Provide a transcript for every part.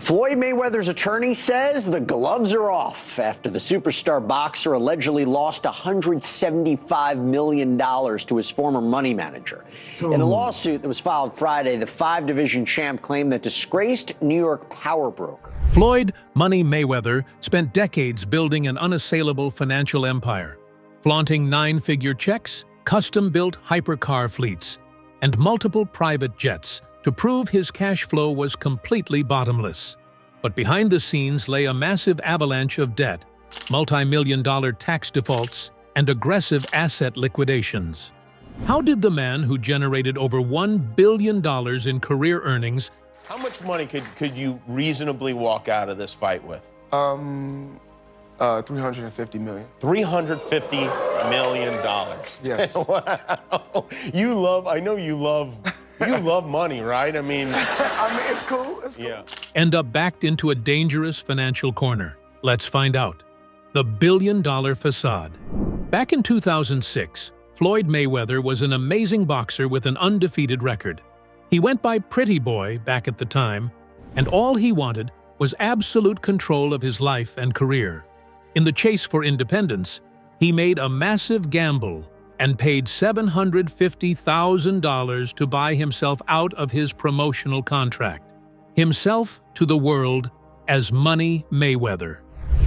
Floyd Mayweather's attorney says the gloves are off after the superstar boxer allegedly lost $175 million to his former money manager. In a lawsuit that was filed Friday, the five-division champ claimed that disgraced New York power broker Floyd "Money" Mayweather spent decades building an unassailable financial empire, flaunting nine-figure checks, custom-built hypercar fleets, and multiple private jets to prove his cash flow was completely bottomless. But behind the scenes lay a massive avalanche of debt, multi-million-dollar tax defaults, and aggressive asset liquidations. How did the man who generated over $1 billion in career earnings— How much money could you reasonably walk out of this fight with? 350 million. $350 million. Yes. Wow. I know you love money, right? I mean, it's cool. It's cool. Yeah. end up backed into a dangerous financial corner? Let's find out. The billion-dollar facade. Back in 2006, Floyd Mayweather was an amazing boxer with an undefeated record. He went by Pretty Boy back at the time, and all he wanted was absolute control of his life and career. In the chase for independence, he made a massive gamble and paid $750,000 to buy himself out of his promotional contract. Himself to the world as Money Mayweather.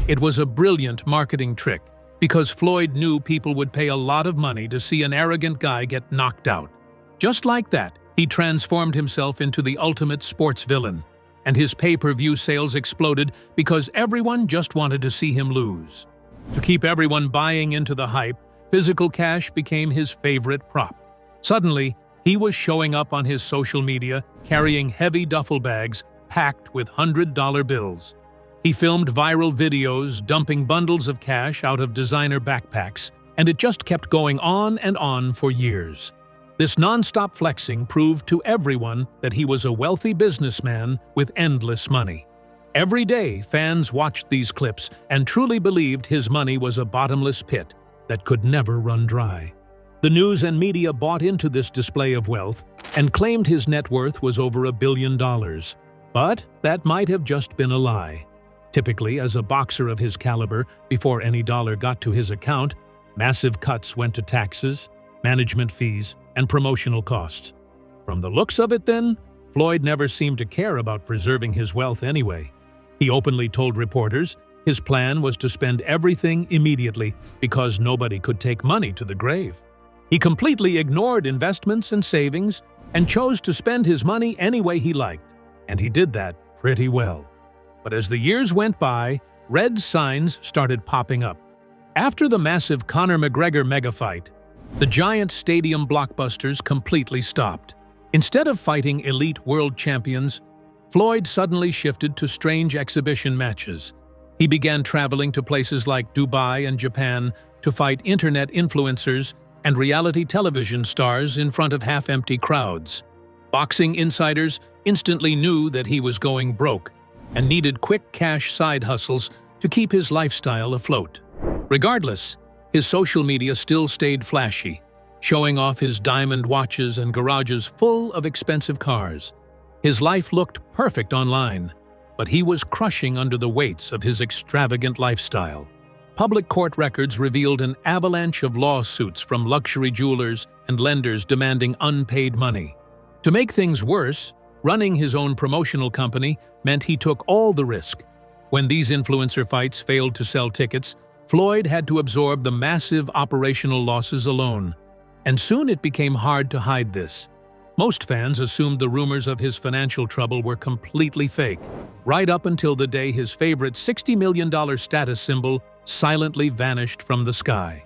It was a brilliant marketing trick because Floyd knew people would pay a lot of money to see an arrogant guy get knocked out. Just like that, he transformed himself into the ultimate sports villain, and his pay-per-view sales exploded because everyone just wanted to see him lose. To keep everyone buying into the hype, physical cash became his favorite prop. Suddenly, he was showing up on his social media carrying heavy duffel bags packed with $100 bills. He filmed viral videos dumping bundles of cash out of designer backpacks, and it just kept going on and on for years. This non-stop flexing proved to everyone that he was a wealthy businessman with endless money. Every day, fans watched these clips and truly believed his money was a bottomless pit that could never run dry. The news and media bought into this display of wealth and claimed his net worth was over $1 billion. But that might have just been a lie. Typically, as a boxer of his caliber, before any dollar got to his account, massive cuts went to taxes, management fees, and promotional costs. From the looks of it then, Floyd never seemed to care about preserving his wealth anyway. He openly told reporters his plan was to spend everything immediately because nobody could take money to the grave. He completely ignored investments and savings and chose to spend his money any way he liked, and he did that pretty well. But as the years went by, red signs started popping up. After the massive Conor McGregor mega fight, the giant stadium blockbusters completely stopped. Instead of fighting elite world champions, Floyd suddenly shifted to strange exhibition matches. He began traveling to places like Dubai and Japan to fight internet influencers and reality television stars in front of half-empty crowds. Boxing insiders instantly knew that he was going broke and needed quick cash side hustles to keep his lifestyle afloat. Regardless, his social media still stayed flashy, showing off his diamond watches and garages full of expensive cars. His life looked perfect online, but he was crushing under the weights of his extravagant lifestyle. Public court records revealed an avalanche of lawsuits from luxury jewelers and lenders demanding unpaid money. To make things worse, running his own promotional company meant he took all the risk. When these influencer fights failed to sell tickets, Floyd had to absorb the massive operational losses alone, and soon it became hard to hide this. Most fans assumed the rumors of his financial trouble were completely fake, right up until the day his favorite $60 million status symbol silently vanished from the sky.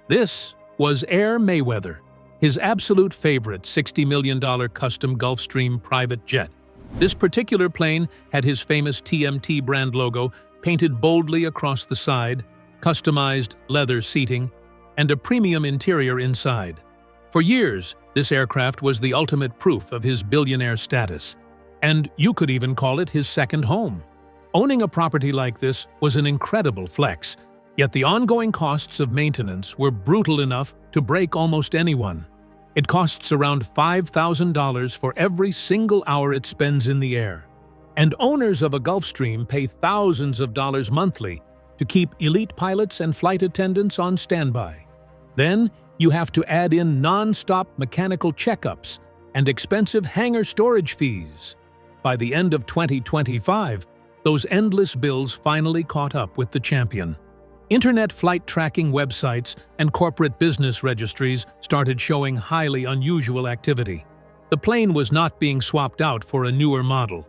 This was Air Mayweather, his absolute favorite $60 million custom Gulfstream private jet. This particular plane had his famous TMT brand logo painted boldly across the side, customized leather seating, and a premium interior inside. For years, this aircraft was the ultimate proof of his billionaire status, and you could even call it his second home. Owning a property like this was an incredible flex, yet the ongoing costs of maintenance were brutal enough to break almost anyone. It costs around $5,000 for every single hour it spends in the air. And owners of a Gulfstream pay thousands of dollars monthly to keep elite pilots and flight attendants on standby. Then you have to add in non-stop mechanical checkups and expensive hangar storage fees. By the end of 2025, those endless bills finally caught up with the champion. Internet flight tracking websites and corporate business registries started showing highly unusual activity. The plane was not being swapped out for a newer model.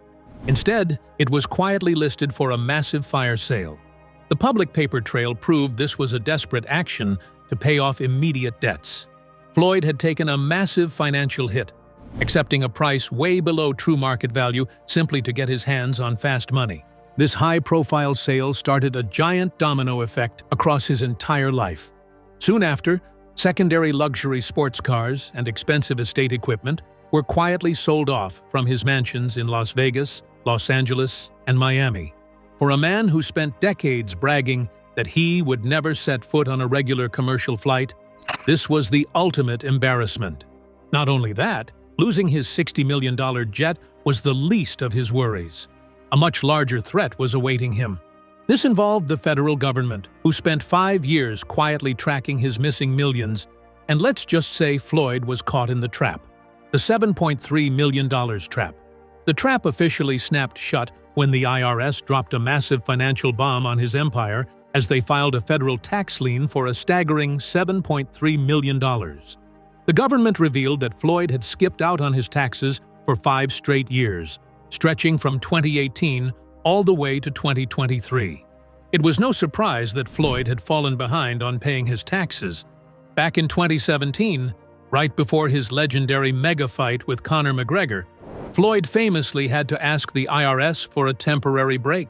Instead, it was quietly listed for a massive fire sale. The public paper trail proved this was a desperate action to pay off immediate debts. Floyd had taken a massive financial hit, accepting a price way below true market value simply to get his hands on fast money. This high-profile sale started a giant domino effect across his entire life. Soon after, secondary luxury sports cars and expensive estate equipment were quietly sold off from his mansions in Las Vegas, Los Angeles, and Miami. For a man who spent decades bragging that he would never set foot on a regular commercial flight, this was the ultimate embarrassment. Not only that, losing his $60 million jet was the least of his worries. A much larger threat was awaiting him. This involved the federal government, who spent 5 years quietly tracking his missing millions, and let's just say Floyd was caught in the trap. The $7.3 million trap. The trap officially snapped shut when the IRS dropped a massive financial bomb on his empire as they filed a federal tax lien for a staggering $7.3 million. The government revealed that Floyd had skipped out on his taxes for 5 straight years, stretching from 2018 all the way to 2023. It was no surprise that Floyd had fallen behind on paying his taxes. Back in 2017, right before his legendary mega fight with Conor McGregor, Floyd famously had to ask the IRS for a temporary break.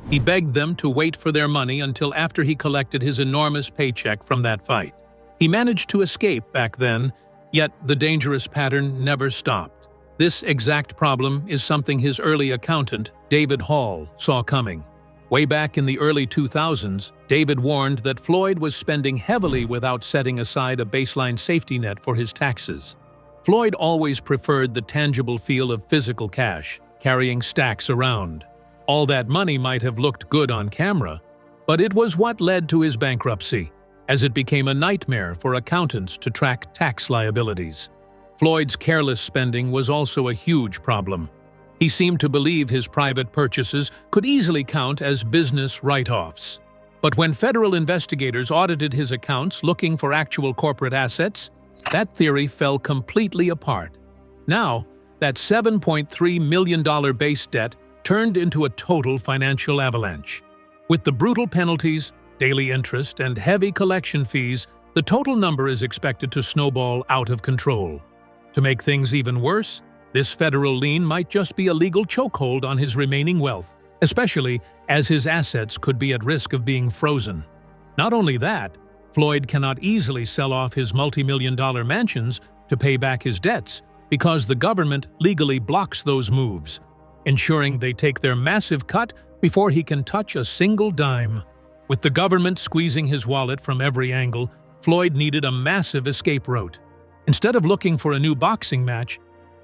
He begged them to wait for their money until after he collected his enormous paycheck from that fight. He managed to escape back then, yet the dangerous pattern never stopped. This exact problem is something his early accountant, David Hall, saw coming. Way back in the early 2000s, David warned that Floyd was spending heavily without setting aside a baseline safety net for his taxes. Floyd always preferred the tangible feel of physical cash, carrying stacks around. All that money might have looked good on camera, but it was what led to his bankruptcy, as it became a nightmare for accountants to track tax liabilities. Floyd's careless spending was also a huge problem. He seemed to believe his private purchases could easily count as business write-offs. But when federal investigators audited his accounts looking for actual corporate assets, that theory fell completely apart. Now, that $7.3 million base debt turned into a total financial avalanche. With the brutal penalties, daily interest, and heavy collection fees, the total number is expected to snowball out of control. To make things even worse, this federal lien might just be a legal chokehold on his remaining wealth, especially as his assets could be at risk of being frozen. Not only that, Floyd cannot easily sell off his multi-million-dollar mansions to pay back his debts because the government legally blocks those moves, ensuring they take their massive cut before he can touch a single dime. With the government squeezing his wallet from every angle, Floyd needed a massive escape route. Instead of looking for a new boxing match,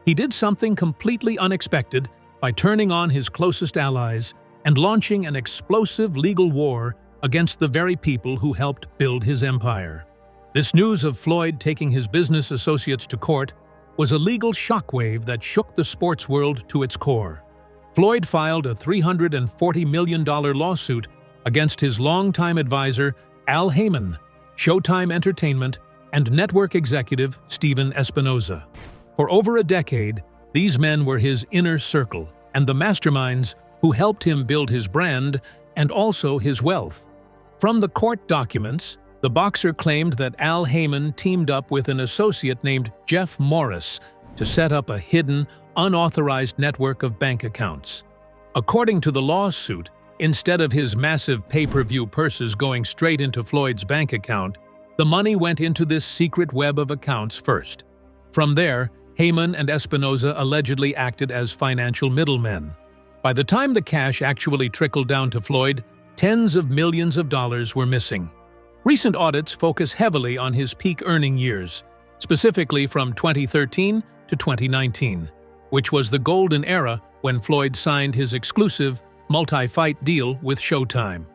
he did something completely unexpected by turning on his closest allies and launching an explosive legal war against the very people who helped build his empire. This news of Floyd taking his business associates to court was a legal shockwave that shook the sports world to its core. Floyd filed a $340 million lawsuit against his longtime advisor, Al Heyman, Showtime Entertainment, and network executive Stephen Espinoza. For over a decade, these men were his inner circle and the masterminds who helped him build his brand and also his wealth. From the court documents, the boxer claimed that Al Heyman teamed up with an associate named Jeff Morris to set up a hidden, unauthorized network of bank accounts. According to the lawsuit, instead of his massive pay-per-view purses going straight into Floyd's bank account, the money went into this secret web of accounts first. From there, Heyman and Espinoza allegedly acted as financial middlemen. By the time the cash actually trickled down to Floyd, tens of millions of dollars were missing. Recent audits focus heavily on his peak earning years, specifically from 2013 to 2019, which was the golden era when Floyd signed his exclusive, multi-fight deal with Showtime.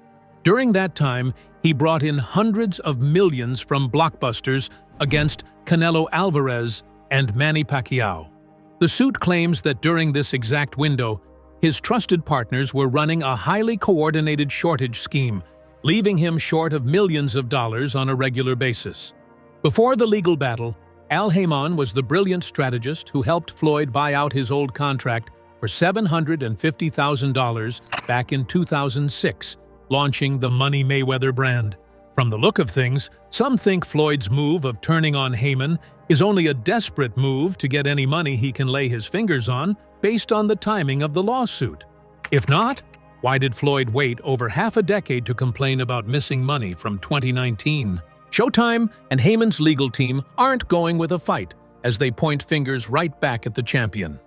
During that time, he brought in hundreds of millions from blockbusters against Canelo Alvarez and Manny Pacquiao. The suit claims that during this exact window, his trusted partners were running a highly coordinated shortage scheme, leaving him short of millions of dollars on a regular basis. Before the legal battle, Al Haymon was the brilliant strategist who helped Floyd buy out his old contract for $750,000 back in 2006, launching the Money Mayweather brand. From the look of things, some think Floyd's move of turning on Haymon is only a desperate move to get any money he can lay his fingers on based on the timing of the lawsuit. If not, why did Floyd wait over half a decade to complain about missing money from 2019? Showtime and Haymon's legal team aren't going with a fight, as they point fingers right back at the champion.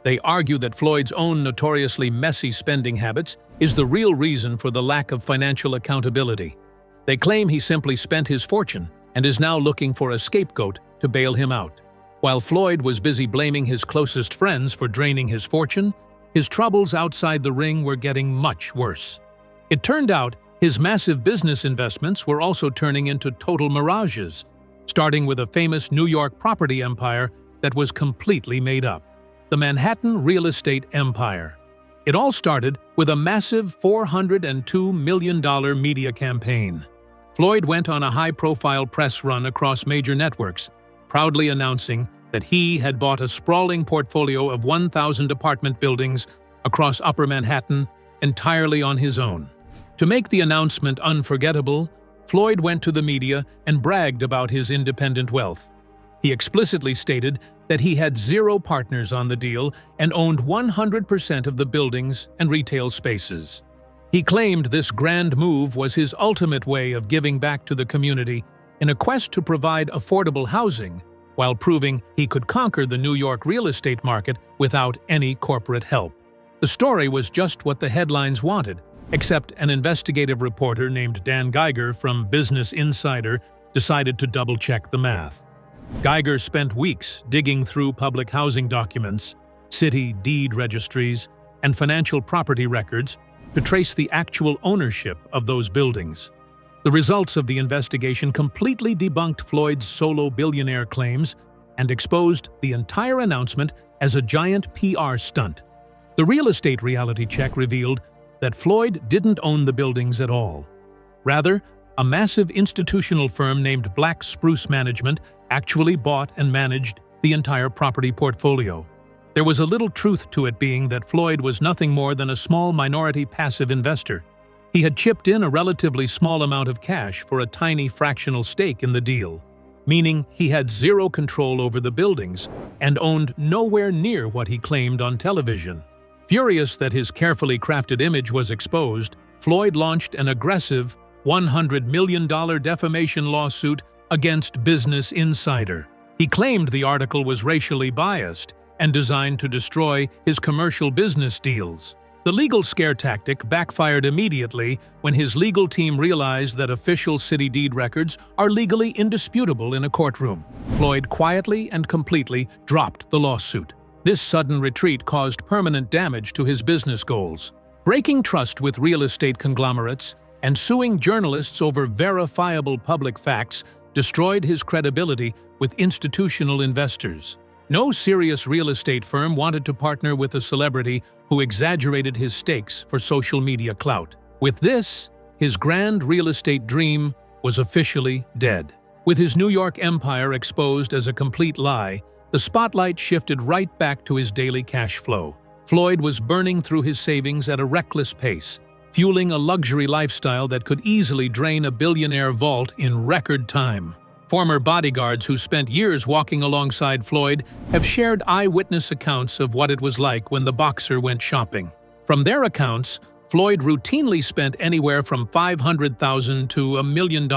They argue that Floyd's own notoriously messy spending habits is the real reason for the lack of financial accountability. They claim he simply spent his fortune and is now looking for a scapegoat to bail him out. While Floyd was busy blaming his closest friends for draining his fortune, his troubles outside the ring were getting much worse. It turned out his massive business investments were also turning into total mirages, starting with a famous New York property empire that was completely made up, the Manhattan real estate empire. It all started with a massive $402 million media campaign. Floyd went on a high-profile press run across major networks, proudly announcing that he had bought a sprawling portfolio of 1,000 apartment buildings across Upper Manhattan entirely on his own. To make the announcement unforgettable, Floyd went to the media and bragged about his independent wealth. He explicitly stated that he had 0 partners on the deal and owned 100% of the buildings and retail spaces. He claimed this grand move was his ultimate way of giving back to the community in a quest to provide affordable housing, while proving he could conquer the New York real estate market without any corporate help. The story was just what the headlines wanted, except an investigative reporter named Dan Geiger from Business Insider decided to double-check the math. Geiger spent weeks digging through public housing documents, city deed registries, and financial property records to trace the actual ownership of those buildings. The results of the investigation completely debunked Floyd's solo billionaire claims and exposed the entire announcement as a giant PR stunt. The real estate reality check revealed that Floyd didn't own the buildings at all. Rather, a massive institutional firm named Black Spruce Management actually bought and managed the entire property portfolio. There was a little truth to it, being that Floyd was nothing more than a small minority passive investor. He had chipped in a relatively small amount of cash for a tiny fractional stake in the deal, meaning he had 0 control over the buildings and owned nowhere near what he claimed on television. Furious that his carefully crafted image was exposed, Floyd launched an aggressive $100 million defamation lawsuit against Business Insider. He claimed the article was racially biased and designed to destroy his commercial business deals. The legal scare tactic backfired immediately when his legal team realized that official city deed records are legally indisputable in a courtroom. Floyd quietly and completely dropped the lawsuit. This sudden retreat caused permanent damage to his business goals. Breaking trust with real estate conglomerates and suing journalists over verifiable public facts destroyed his credibility with institutional investors. No serious real estate firm wanted to partner with a celebrity who exaggerated his stakes for social media clout. With this, his grand real estate dream was officially dead. With his New York empire exposed as a complete lie, the spotlight shifted right back to his daily cash flow. Floyd was burning through his savings at a reckless pace, fueling a luxury lifestyle that could easily drain a billionaire vault in record time. Former bodyguards who spent years walking alongside Floyd have shared eyewitness accounts of what it was like when the boxer went shopping. From their accounts, Floyd routinely spent anywhere from $500,000 to $1 million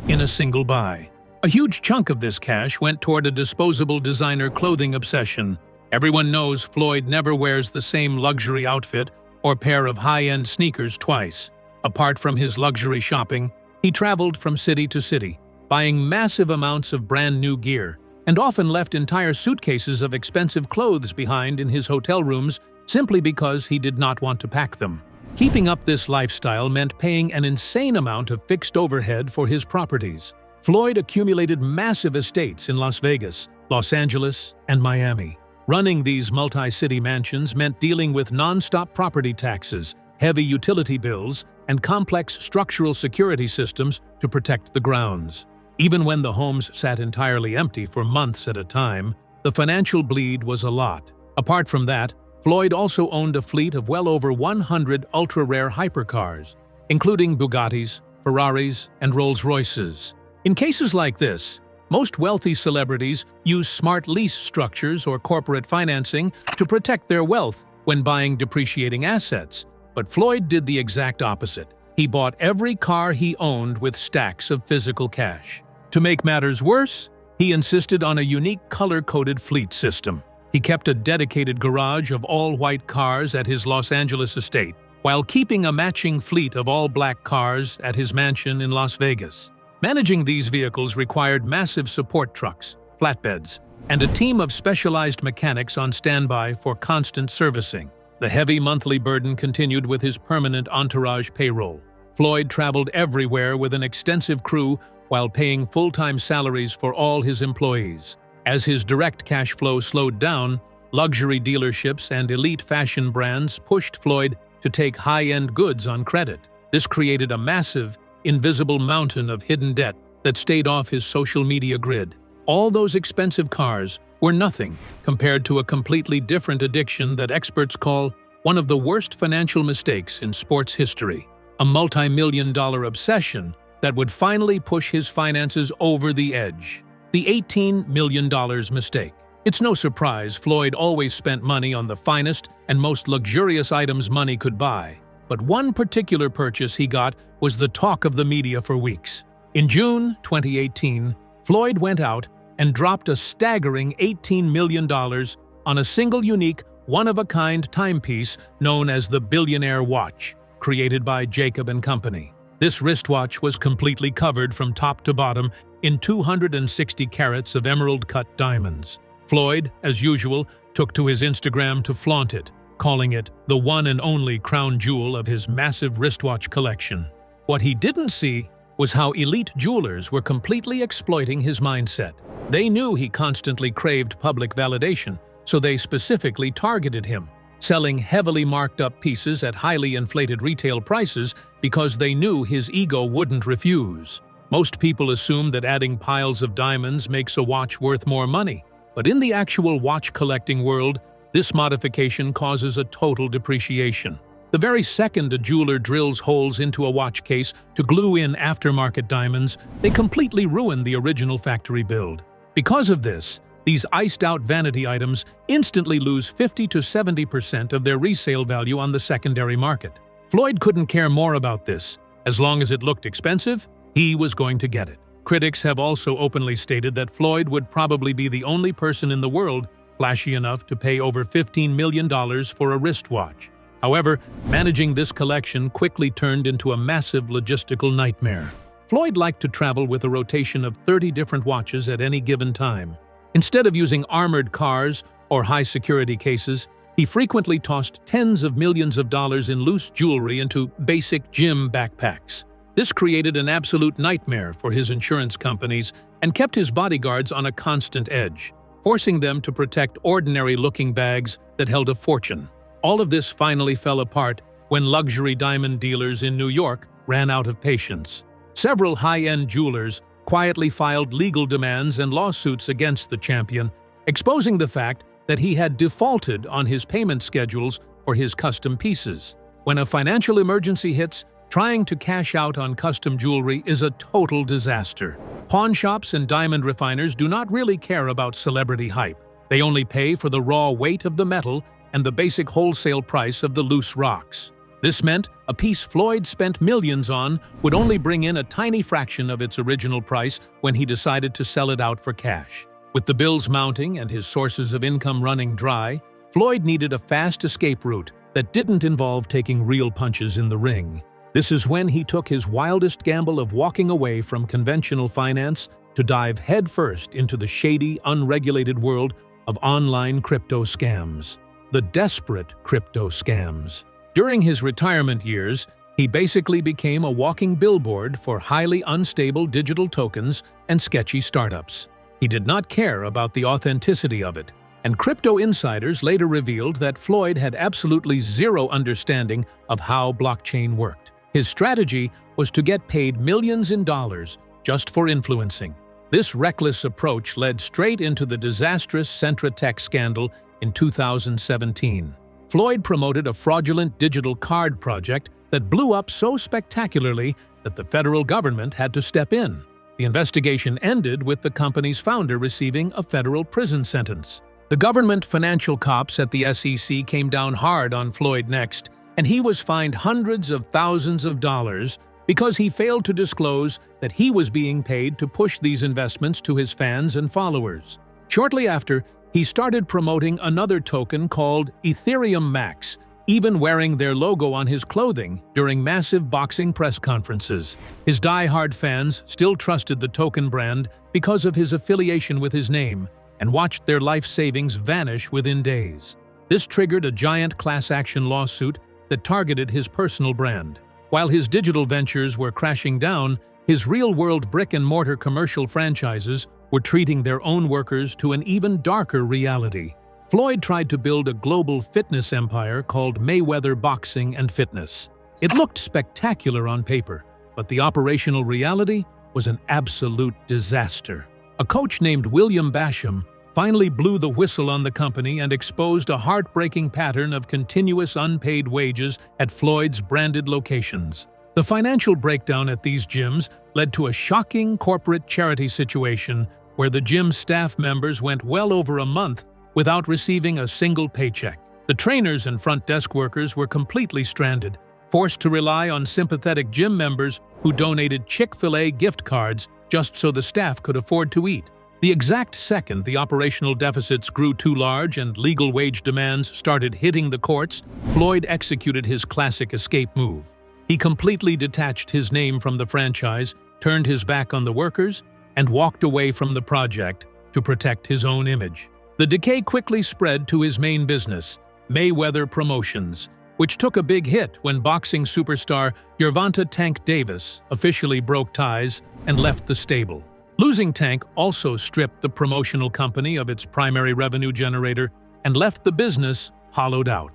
in a single buy. A huge chunk of this cash went toward a disposable designer clothing obsession. Everyone knows Floyd never wears the same luxury outfit or pair of high-end sneakers twice. Apart from his luxury shopping, he traveled from city to city, buying massive amounts of brand-new gear, and often left entire suitcases of expensive clothes behind in his hotel rooms simply because he did not want to pack them. Keeping up this lifestyle meant paying an insane amount of fixed overhead for his properties. Floyd accumulated massive estates in Las Vegas, Los Angeles, and Miami. Running these multi-city mansions meant dealing with non-stop property taxes, heavy utility bills, and complex structural security systems to protect the grounds. Even when the homes sat entirely empty for months at a time, the financial bleed was a lot. Apart from that, Floyd also owned a fleet of well over 100 ultra-rare hypercars, including Bugattis, Ferraris, and Rolls-Royces. In cases like this, most wealthy celebrities use smart lease structures or corporate financing to protect their wealth when buying depreciating assets. But Floyd did the exact opposite. He bought every car he owned with stacks of physical cash. To make matters worse, he insisted on a unique color-coded fleet system. He kept a dedicated garage of all-white cars at his Los Angeles estate, while keeping a matching fleet of all-black cars at his mansion in Las Vegas. Managing these vehicles required massive support trucks, flatbeds, and a team of specialized mechanics on standby for constant servicing. The heavy monthly burden continued with his permanent entourage payroll. Floyd traveled everywhere with an extensive crew while paying full-time salaries for all his employees. As his direct cash flow slowed down, luxury dealerships and elite fashion brands pushed Floyd to take high-end goods on credit. This created a massive, invisible mountain of hidden debt that stayed off his social media grid. All those expensive cars were nothing compared to a completely different addiction that experts call one of the worst financial mistakes in sports history, a multi-million-dollar obsession that would finally push his finances over the edge. The $18 million mistake. It's no surprise Floyd always spent money on the finest and most luxurious items money could buy. But one particular purchase he got was the talk of the media for weeks. In June 2018, Floyd went out and dropped a staggering $18 million on a single unique, one-of-a-kind timepiece known as the Billionaire Watch, created by Jacob & Company. This wristwatch was completely covered from top to bottom in 260 carats of emerald-cut diamonds. Floyd, as usual, took to his Instagram to flaunt it, calling it the one and only crown jewel of his massive wristwatch collection. What he didn't see was how elite jewelers were completely exploiting his mindset. They knew he constantly craved public validation, so they specifically targeted him, selling heavily marked up pieces at highly inflated retail prices because they knew his ego wouldn't refuse. Most people assume that adding piles of diamonds makes a watch worth more money, but in the actual watch collecting world, this modification causes a total depreciation. The very second a jeweler drills holes into a watch case to glue in aftermarket diamonds, they completely ruin the original factory build. Because of this, these iced-out vanity items instantly lose 50 to 70% of their resale value on the secondary market. Floyd couldn't care more about this. As long as it looked expensive, he was going to get it. Critics have also openly stated that Floyd would probably be the only person in the world flashy enough to pay over $15 million for a wristwatch. However, managing this collection quickly turned into a massive logistical nightmare. Floyd liked to travel with a rotation of 30 different watches at any given time. Instead of using armored cars or high-security cases, he frequently tossed tens of millions of dollars in loose jewelry into basic gym backpacks. This created an absolute nightmare for his insurance companies and kept his bodyguards on a constant edge, forcing them to protect ordinary-looking bags that held a fortune. All of this finally fell apart when luxury diamond dealers in New York ran out of patience. Several high-end jewelers quietly filed legal demands and lawsuits against the champion, exposing the fact that he had defaulted on his payment schedules for his custom pieces. When a financial emergency hits, trying to cash out on custom jewelry is a total disaster. Pawn shops and diamond refiners do not really care about celebrity hype. They only pay for the raw weight of the metal and the basic wholesale price of the loose rocks. This meant a piece Floyd spent millions on would only bring in a tiny fraction of its original price when he decided to sell it out for cash. With the bills mounting and his sources of income running dry, Floyd needed a fast escape route that didn't involve taking real punches in the ring. This is when he took his wildest gamble of walking away from conventional finance to dive headfirst into the shady, unregulated world of online crypto scams. the desperate crypto scams. During his retirement years, he basically became a walking billboard for highly unstable digital tokens and sketchy startups. He did not care about the authenticity of it, and crypto insiders later revealed that Floyd had absolutely zero understanding of how blockchain worked. His strategy was to get paid millions in dollars just for influencing. This reckless approach led straight into the disastrous Centra Tech scandal in 2017. Floyd promoted a fraudulent digital card project that blew up so spectacularly that the federal government had to step in. The investigation ended with the company's founder receiving a federal prison sentence. The government financial cops at the SEC came down hard on Floyd next, and he was fined hundreds of thousands of dollars because he failed to disclose that he was being paid to push these investments to his fans and followers. Shortly after, he started promoting another token called Ethereum Max, even wearing their logo on his clothing during massive boxing press conferences. His die-hard fans still trusted the token brand because of his affiliation with his name and watched their life savings vanish within days. This triggered a giant class-action lawsuit that targeted his personal brand. While his digital ventures were crashing down, his real-world brick-and-mortar commercial franchises were treating their own workers to an even darker reality. Floyd tried to build a global fitness empire called Mayweather Boxing and Fitness. It looked spectacular on paper, but the operational reality was an absolute disaster. A coach named William Basham finally blew the whistle on the company and exposed a heartbreaking pattern of continuous unpaid wages at Floyd's branded locations. The financial breakdown at these gyms led to a shocking corporate charity situation where the gym staff members went well over a month without receiving a single paycheck. The trainers and front desk workers were completely stranded, forced to rely on sympathetic gym members who donated Chick-fil-A gift cards just so the staff could afford to eat. The exact second the operational deficits grew too large and legal wage demands started hitting the courts, Floyd executed his classic escape move. He completely detached his name from the franchise, turned his back on the workers, and walked away from the project to protect his own image. The decay quickly spread to his main business, Mayweather Promotions, which took a big hit when boxing superstar Gervonta "Tank" Davis officially broke ties and left the stable. Losing Tank also stripped the promotional company of its primary revenue generator and left the business hollowed out.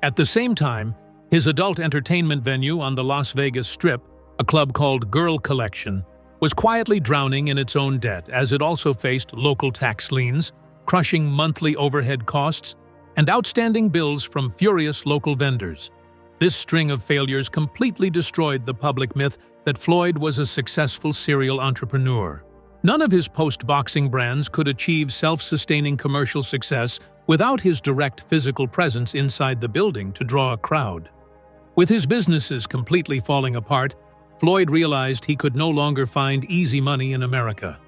At the same time, his adult entertainment venue on the Las Vegas Strip, a club called Girl Collection, was quietly drowning in its own debt as it also faced local tax liens, crushing monthly overhead costs, and outstanding bills from furious local vendors. This string of failures completely destroyed the public myth that Floyd was a successful serial entrepreneur. None of his post-boxing brands could achieve self-sustaining commercial success without his direct physical presence inside the building to draw a crowd. With his businesses completely falling apart, Floyd realized he could no longer find easy money in America.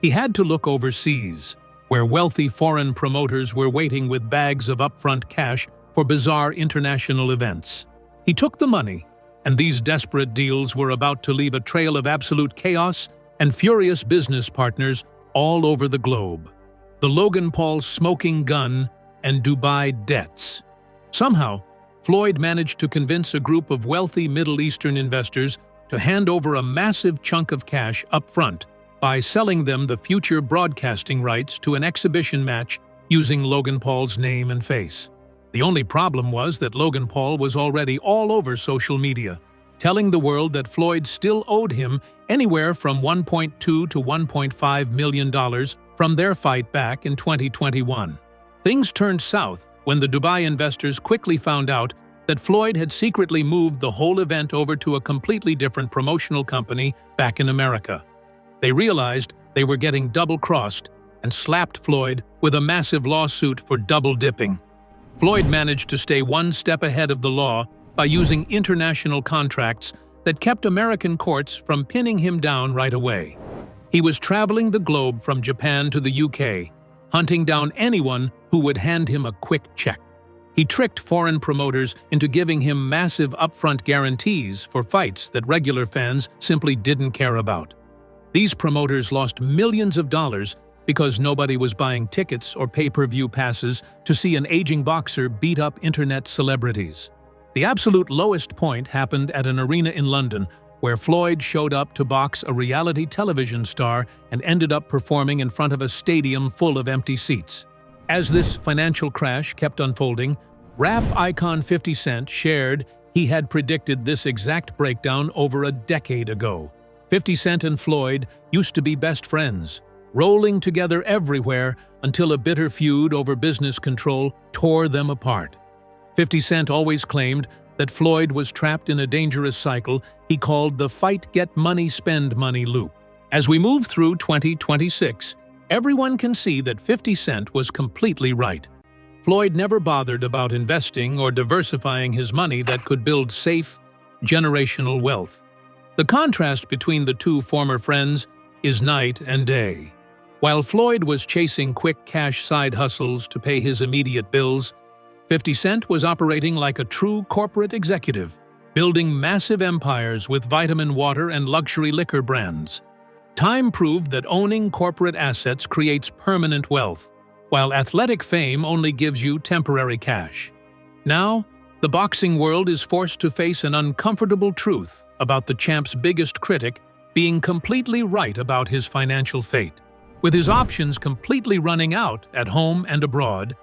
He had to look overseas, where wealthy foreign promoters were waiting with bags of upfront cash for bizarre international events. He took the money, and these desperate deals were about to leave a trail of absolute chaos and furious business partners all over the globe. The Logan Paul smoking gun and Dubai debts. Somehow, Floyd managed to convince a group of wealthy Middle Eastern investors to hand over a massive chunk of cash up front by selling them the future broadcasting rights to an exhibition match using Logan Paul's name and face. The only problem was that Logan Paul was already all over social media, telling the world that Floyd still owed him anywhere from $1.2 to $1.5 million from their fight back in 2021. Things turned south when the Dubai investors quickly found out that Floyd had secretly moved the whole event over to a completely different promotional company back in America. They realized they were getting double-crossed and slapped Floyd with a massive lawsuit for double-dipping. Floyd managed to stay one step ahead of the law by using international contracts that kept American courts from pinning him down right away. He was traveling the globe from Japan to the UK, hunting down anyone who would hand him a quick check. He tricked foreign promoters into giving him massive upfront guarantees for fights that regular fans simply didn't care about. These promoters lost millions of dollars because nobody was buying tickets or pay-per-view passes to see an aging boxer beat up internet celebrities. The absolute lowest point happened at an arena in London, where Floyd showed up to box a reality television star and ended up performing in front of a stadium full of empty seats. As this financial crash kept unfolding, rap icon 50 Cent shared he had predicted this exact breakdown over a decade ago. 50 Cent and Floyd used to be best friends, rolling together everywhere until a bitter feud over business control tore them apart. 50 Cent always claimed that Floyd was trapped in a dangerous cycle he called the fight, get money, spend money loop. As we move through 2026, everyone can see that 50 Cent was completely right. Floyd never bothered about investing or diversifying his money that could build safe, generational wealth. The contrast between the two former friends is night and day. While Floyd was chasing quick cash side hustles to pay his immediate bills, 50 Cent was operating like a true corporate executive, building massive empires with vitamin water and luxury liquor brands. Time proved that owning corporate assets creates permanent wealth, while athletic fame only gives you temporary cash. Now, the boxing world is forced to face an uncomfortable truth about the champ's biggest critic being completely right about his financial fate. With his options completely running out at home and abroad,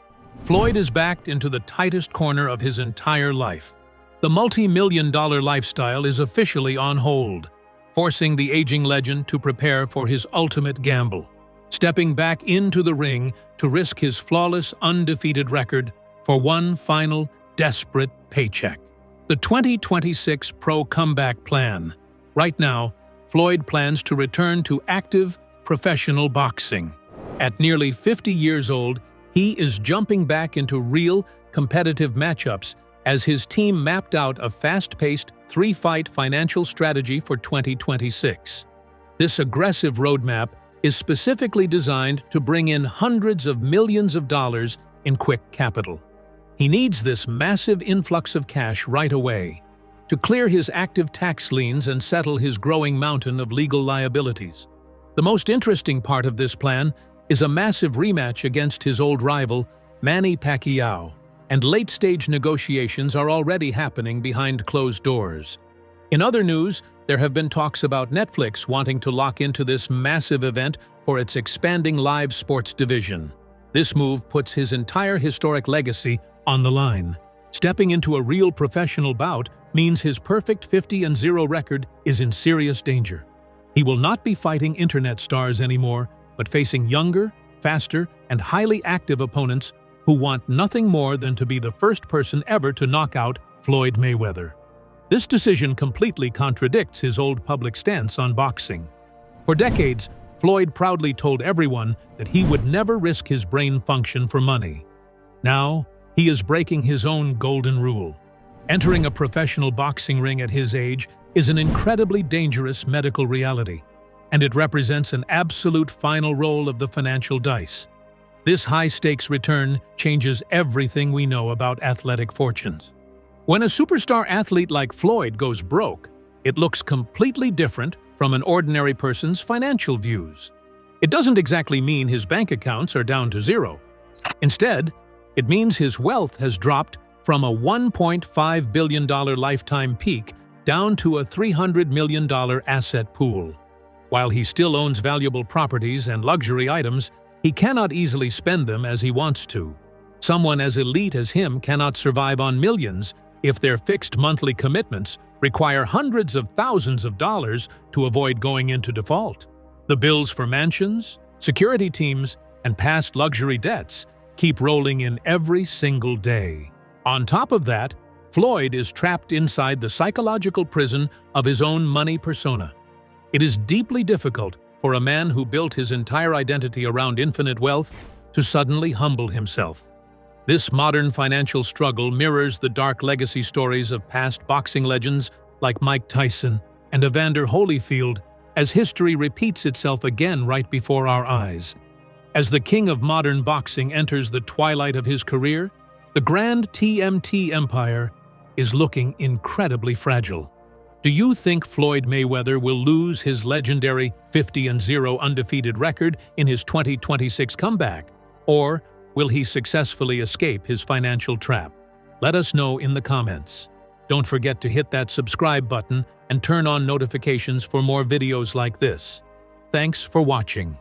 Floyd is backed into the tightest corner of his entire life. The multi-million-dollar lifestyle is officially on hold, forcing the aging legend to prepare for his ultimate gamble, stepping back into the ring to risk his flawless, undefeated record for one final, desperate paycheck. The 2026 Pro Comeback Plan. Right now, Floyd plans to return to active, professional boxing. At nearly 50 years old, he is jumping back into real, competitive matchups as his team mapped out a fast-paced, three-fight financial strategy for 2026. This aggressive roadmap is specifically designed to bring in hundreds of millions of dollars in quick capital. He needs this massive influx of cash right away to clear his active tax liens and settle his growing mountain of legal liabilities. The most interesting part of this plan is a massive rematch against his old rival, Manny Pacquiao, and late-stage negotiations are already happening behind closed doors. In other news, there have been talks about Netflix wanting to lock into this massive event for its expanding live sports division. This move puts his entire historic legacy on the line. Stepping into a real professional bout means his perfect 50-0 record is in serious danger. He will not be fighting internet stars anymore, but facing younger, faster, and highly active opponents who want nothing more than to be the first person ever to knock out Floyd Mayweather. This decision completely contradicts his old public stance on boxing. For decades, Floyd proudly told everyone that he would never risk his brain function for money. Now, he is breaking his own golden rule. Entering a professional boxing ring at his age is an incredibly dangerous medical reality, and it represents an absolute final roll of the financial dice. This high-stakes return changes everything we know about athletic fortunes. When a superstar athlete like Floyd goes broke, it looks completely different from an ordinary person's financial views. It doesn't exactly mean his bank accounts are down to zero. Instead, it means his wealth has dropped from a $1.5 billion lifetime peak down to a $300 million asset pool. While he still owns valuable properties and luxury items, he cannot easily spend them as he wants to. Someone as elite as him cannot survive on millions if their fixed monthly commitments require hundreds of thousands of dollars to avoid going into default. The bills for mansions, security teams, and past luxury debts keep rolling in every single day. On top of that, Floyd is trapped inside the psychological prison of his own money persona. It is deeply difficult for a man who built his entire identity around infinite wealth to suddenly humble himself. This modern financial struggle mirrors the dark legacy stories of past boxing legends like Mike Tyson and Evander Holyfield, as history repeats itself again right before our eyes. As the king of modern boxing enters the twilight of his career, the grand TMT empire is looking incredibly fragile. Do you think Floyd Mayweather will lose his legendary 50-0 undefeated record in his 2026 comeback? Or will he successfully escape his financial trap? Let us know in the comments. Don't forget to hit that subscribe button and turn on notifications for more videos like this. Thanks for watching.